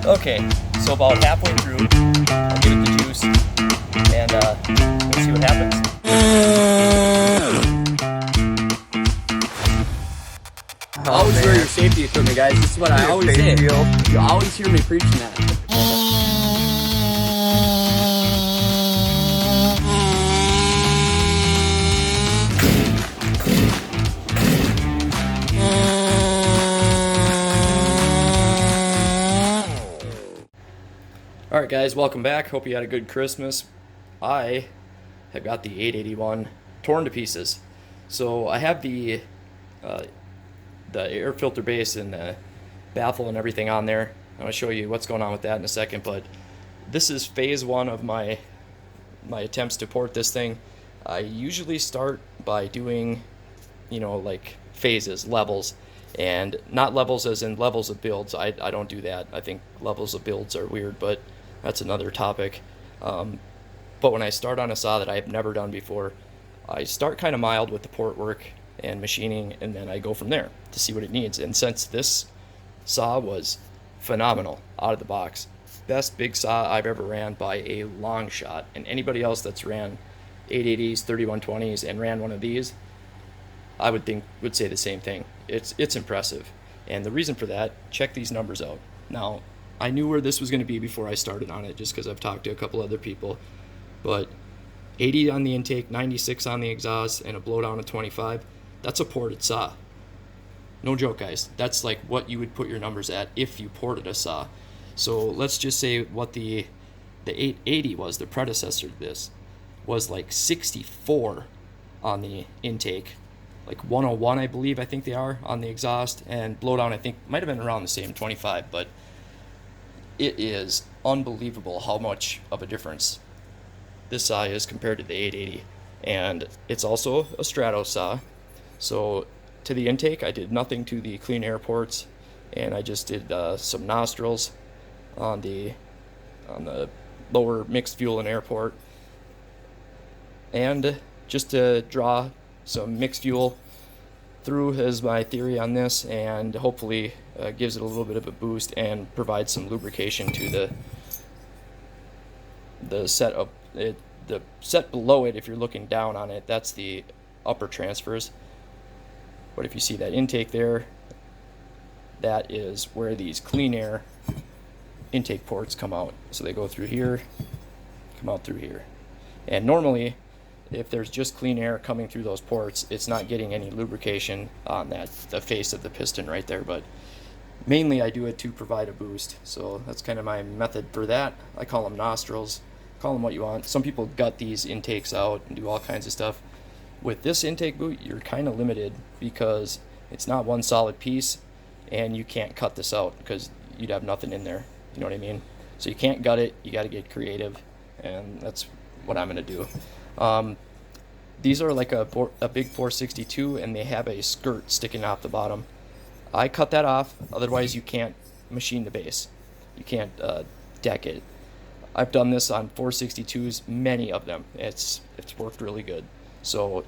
Okay, so about halfway through, I'll give it the juice, and we'll see what happens. Always wear your safety equipment, guys. This is what I always say. You always hear me preaching that. Alright guys, welcome back. Hope you had a good Christmas. I have got the 881 torn to pieces. So I have the air filter base and the baffle and everything on there. I'm going to show you what's going on with that in a second, but this is phase one of my attempts to port this thing. I usually start by doing, like phases, levels, and not levels as in levels of builds. I don't do that. I think levels of builds are weird, but that's another topic. But when I start on a saw that I have never done before, I start kind of mild with the port work and machining, and then I go from there to see what it needs. And since this saw was phenomenal out of the box, best big saw I've ever ran by a long shot, and anybody else that's ran 880s, 3120s, and ran one of these, I would say the same thing. It's impressive, and the reason for that, check these numbers out. Now, I knew where this was going to be before I started on it, just because I've talked to a couple other people, but 80 on the intake, 96 on the exhaust, and a blowdown of 25, that's a ported saw. No joke, guys. That's like what you would put your numbers at if you ported a saw. So let's just say what the 880 was, the predecessor to this, was like 64 on the intake, like 101 I think they are on the exhaust, and blowdown I think might have been around the same, 25, but it is unbelievable how much of a difference this saw is compared to the 880. And it's also a strato saw, so to the intake I did nothing to the clean air ports, and I just did some nostrils on the lower mixed fuel and air port, and just to draw some mixed fuel through is my theory on this, and hopefully gives it a little bit of a boost and provides some lubrication to the set of it. The set below it, if you're looking down on it, that's the upper transfers. But if you see that intake there, that is where these clean air intake ports come out. So they go through here, come out through here. And normally, if there's just clean air coming through those ports, it's not getting any lubrication on the face of the piston right there. But mainly I do it to provide a boost. So that's kind of my method for that. I call them nostrils. Call them what you want. Some people gut these intakes out and do all kinds of stuff. With this intake boot, you're kind of limited because it's not one solid piece, and you can't cut this out because you'd have nothing in there. You know what I mean? So you can't gut it. You got to get creative, and that's what I'm going to do. These are like a big 462, and they have a skirt sticking off the bottom. I cut that off, otherwise you can't machine the base. You can't deck it. I've done this on 462s, many of them. It's worked really good. So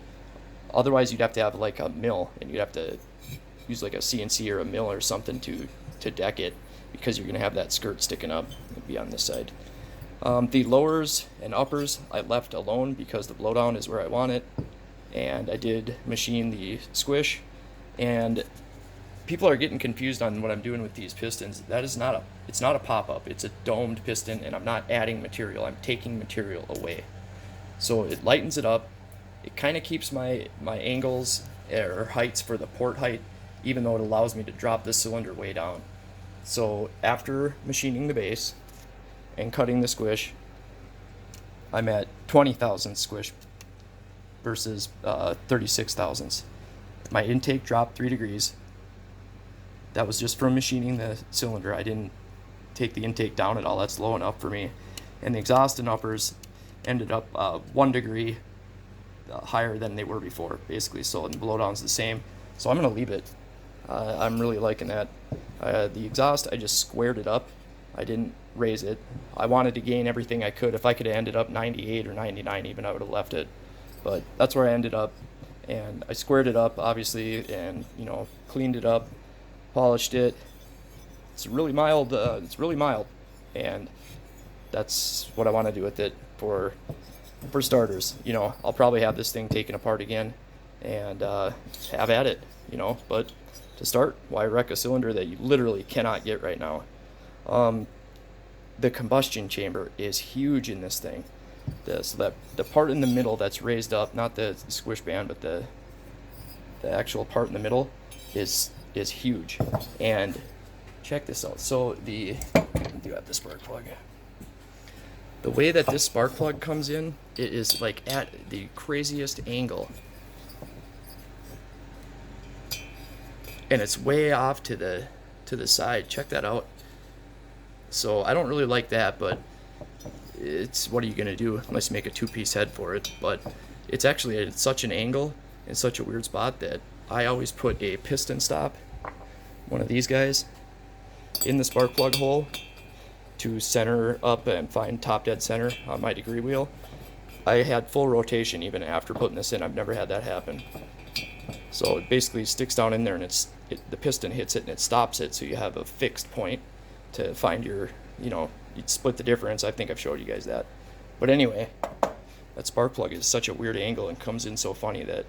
otherwise you'd have to have like a mill, and you'd have to use like a CNC or a mill or something to deck it, because you're going to have that skirt sticking up. It'd be on this side. The lowers and uppers I left alone because the blowdown is where I want it, and I did machine the Squish. And people are getting confused on what I'm doing with these pistons. That is it's not a pop-up. It's a domed piston, and I'm not adding material. I'm taking material away. So it lightens it up. It kind of keeps my angles or heights for the port height, even though it allows me to drop the cylinder way down. So after machining the base and cutting the Squish, I'm at 20,000 Squish versus 36 thousandths. My intake dropped 3 degrees. That was just from machining the cylinder. I didn't take the intake down at all. That's low enough for me. And the exhaust and uppers ended up 1 degree higher than they were before, basically. So the blowdown's the same. So I'm going to leave it. I'm really liking that. The exhaust, I just squared it up. I didn't raise it. I wanted to gain everything I could. If I could have ended up 98 or 99 even, I would have left it. But that's where I ended up. And I squared it up, obviously, and, cleaned it up, polished it, it's really mild. It's really mild, and that's what I want to do with it for starters. You know, I'll probably have this thing taken apart again and have at it. You know, but to start, why wreck a cylinder that you literally cannot get right now? The combustion chamber is huge in this thing. So that the part in the middle that's raised up, not the squish band, but the actual part in the middle is huge. And check this out. So I do have the spark plug. The way that this spark plug comes in, it is like at the craziest angle. And it's way off to the side. Check that out. So I don't really like that, but what are you gonna do unless you make a two-piece head for it? But it's actually at such an angle in such a weird spot that I always put a piston stop, one of these guys, in the spark plug hole to center up and find top dead center on my degree wheel. I had full rotation even after putting this in. I've never had that happen. So it basically sticks down in there, and the piston hits it and it stops it, so you have a fixed point to find your, you split the difference. I think I've showed you guys that. But anyway, that spark plug is such a weird angle and comes in so funny that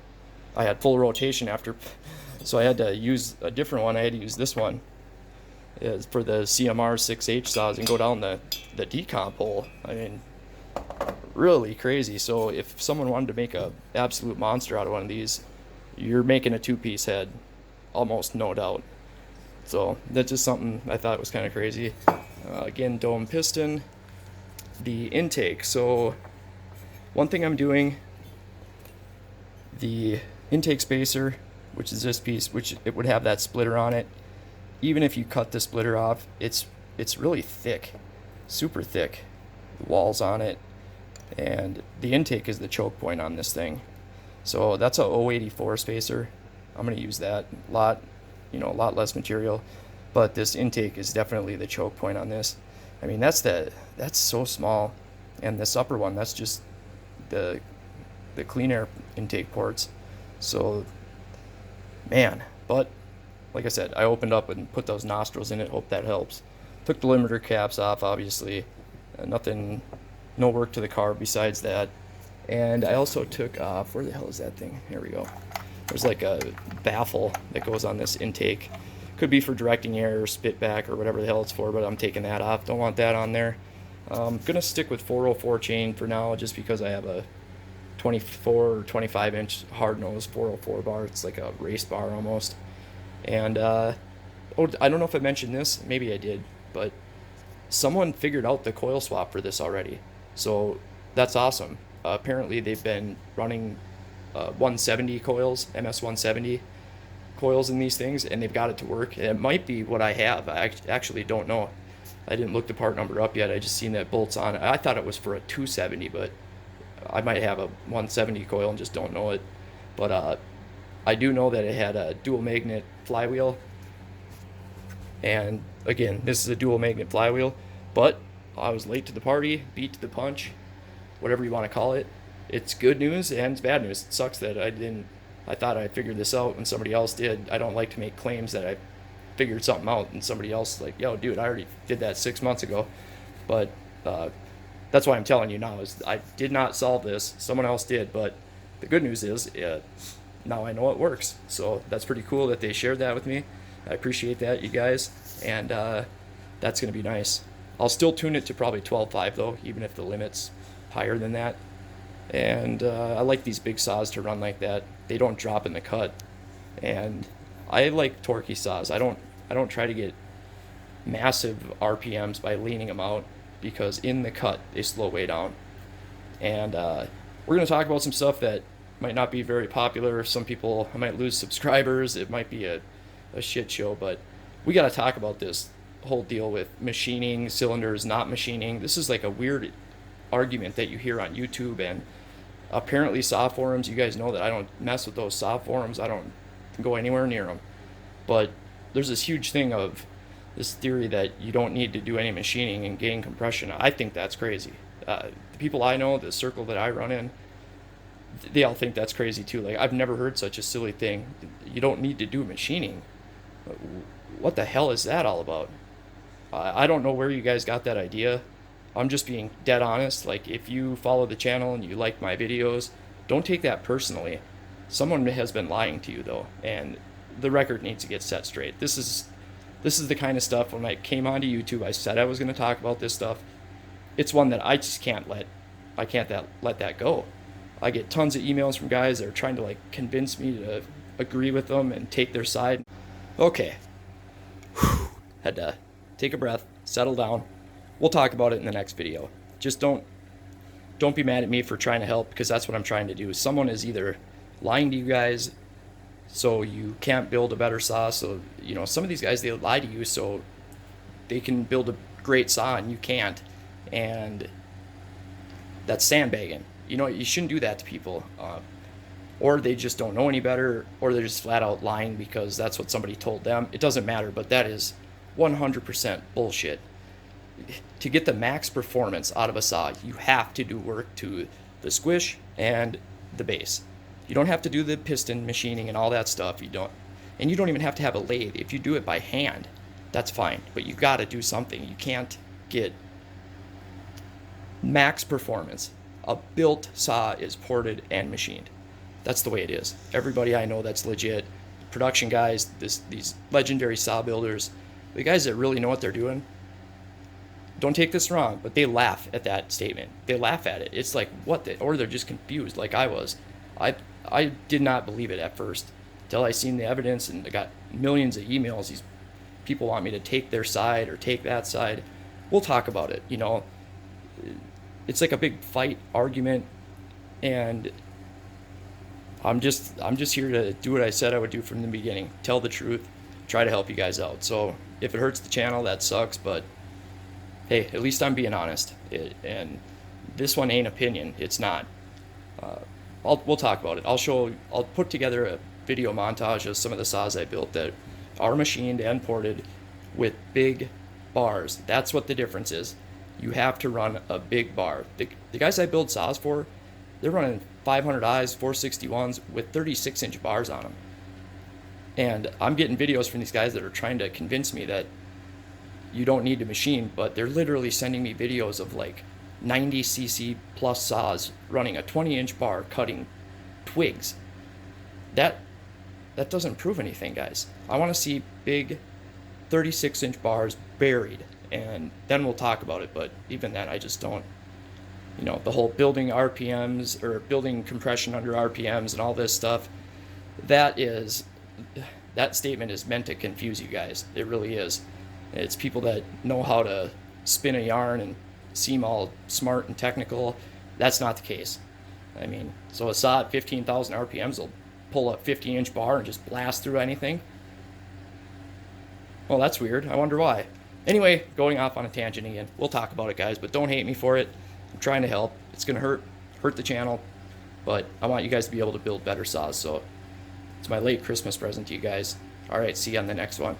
I had full rotation after, so I had to use a different one. I had to use this one for the CMR 6H saws and go down the decomp hole. I mean, really crazy. So if someone wanted to make a absolute monster out of one of these, you're making a two-piece head, almost no doubt. So that's just something I thought was kind of crazy. Again, dome piston, the intake. So one thing I'm doing, the intake spacer, which is this piece, which it would have that splitter on it. Even if you cut the splitter off, it's really thick, super thick. The walls on it, and the intake is the choke point on this thing. So that's a 084 spacer. I'm gonna use that a lot less material, but this intake is definitely the choke point on this. I mean, that's so small, and this upper one, that's just the clean air intake ports. So, man, but like I said, I opened up and put those nostrils in it. Hope that helps. Took the limiter caps off, obviously. No work to the car besides that. And I also took off, where the hell is that thing? Here we go. There's like a baffle that goes on this intake. Could be for directing air or spit back or whatever the hell it's for, but I'm taking that off. Don't want that on there. I'm gonna stick with 404 chain for now, just because I have a 24 or 25 inch hard nose 404 bar. It's like a race bar almost. And I don't know if I mentioned this, maybe I did, but someone figured out the coil swap for this already. So that's awesome. Apparently they've been running 170 coils, MS170 coils in these things, and they've got it to work. And it might be what I have. I actually don't know. I didn't look the part number up yet. I just seen that bolts on it. I thought it was for a 270, but I might have a 170 coil and just don't know it. But I do know that it had a dual magnet flywheel. And again, this is a dual magnet flywheel, but I was late to the party, beat to the punch, whatever you want to call it. It's good news and it's bad news. It sucks that I thought I figured this out when somebody else did. I don't like to make claims that I figured something out and somebody else like, yo, dude, I already did that 6 months ago. But that's why I'm telling you now is I did not solve this. Someone else did, but the good news is now I know it works. So that's pretty cool that they shared that with me. I appreciate that, you guys. And that's going to be nice. I'll still tune it to probably 12.5 though, even if the limit's higher than that. And I like these big saws to run like that. They don't drop in the cut. And I like torquey saws. I don't try to get massive RPMs by leaning them out, because in the cut they slow way down. And we're going to talk about some stuff that might not be very popular. Some people, I might lose subscribers. It might be a shit show, but we got to talk about this whole deal with machining cylinders, not machining. This is like a weird argument that you hear on YouTube and apparently saw forums. You guys know that I don't mess with those saw forums. I don't go anywhere near them. But there's this huge thing of this theory that you don't need to do any machining and gain compression. I think that's crazy. The people I know, the circle that I run in, they all think that's crazy too. Like, I've never heard such a silly thing. You don't need to do machining. What the hell is that all about? I don't know where you guys got that idea. I'm just being dead honest. Like, if you follow the channel and you like my videos, don't take that personally. Someone has been lying to you though, and the record needs to get set straight. This is the kind of stuff, when I came onto YouTube, I said I was going to talk about this stuff. It's one that I just can't let that go. I get tons of emails from guys that are trying to like convince me to agree with them and take their side. Okay. Had to take a breath, settle down. We'll talk about it in the next video. Just don't be mad at me for trying to help, because that's what I'm trying to do. Someone is either lying to you guys so you can't build a better saw. So, you know, some of these guys, they lie to you so they can build a great saw and you can't. And that's sandbagging. You know, you shouldn't do that to people. Or they just don't know any better, or they're just flat out lying because that's what somebody told them. It doesn't matter, but that is 100% bullshit. To get the max performance out of a saw, you have to do work to the squish and the base. You don't have to do the piston machining and all that stuff. You don't even have to have a lathe. If you do it by hand, that's fine. But you got to do something. You can't get max performance. A built saw is ported and machined. That's the way it is. Everybody I know that's legit, production guys, these legendary saw builders, the guys that really know what they're doing, don't take this wrong, but they laugh at that statement. They laugh at it. It's like, what the, or they're just confused like I was. I did not believe it at first until I seen the evidence, and I got millions of emails. These people want me to take their side or take that side. We'll talk about it. You know, it's like a big fight argument, and I'm just here to do what I said I would do from the beginning. Tell the truth, try to help you guys out. So if it hurts the channel, that sucks, but hey, at least I'm being honest. And this one ain't opinion. It's not. We'll talk about it. I'll put together a video montage of some of the saws I built that are machined and ported with big bars. That's what the difference is. You have to run a big bar. The guys I build saws for, they're running 500Is, 461s with 36-inch bars on them. And I'm getting videos from these guys that are trying to convince me that you don't need to machine, but they're literally sending me videos of like 90cc plus saws running a 20-inch bar cutting twigs. That doesn't prove anything, guys. I want to see big 36-inch bars buried, and then we'll talk about it. But even then, I just don't. You know, the whole building RPMs or building compression under RPMs and all this stuff, that statement is meant to confuse you guys. It really is. It's people that know how to spin a yarn and seem all smart and technical. That's not the case. I mean, so a saw at 15,000 RPMs will pull a 50-inch bar and just blast through anything. Well, that's weird. I wonder why. Anyway, going off on a tangent again. We'll talk about it, guys, but don't hate me for it. I'm trying to help. It's going to hurt the channel, but I want you guys to be able to build better saws, so it's my late Christmas present to you guys. All right, see you on the next one.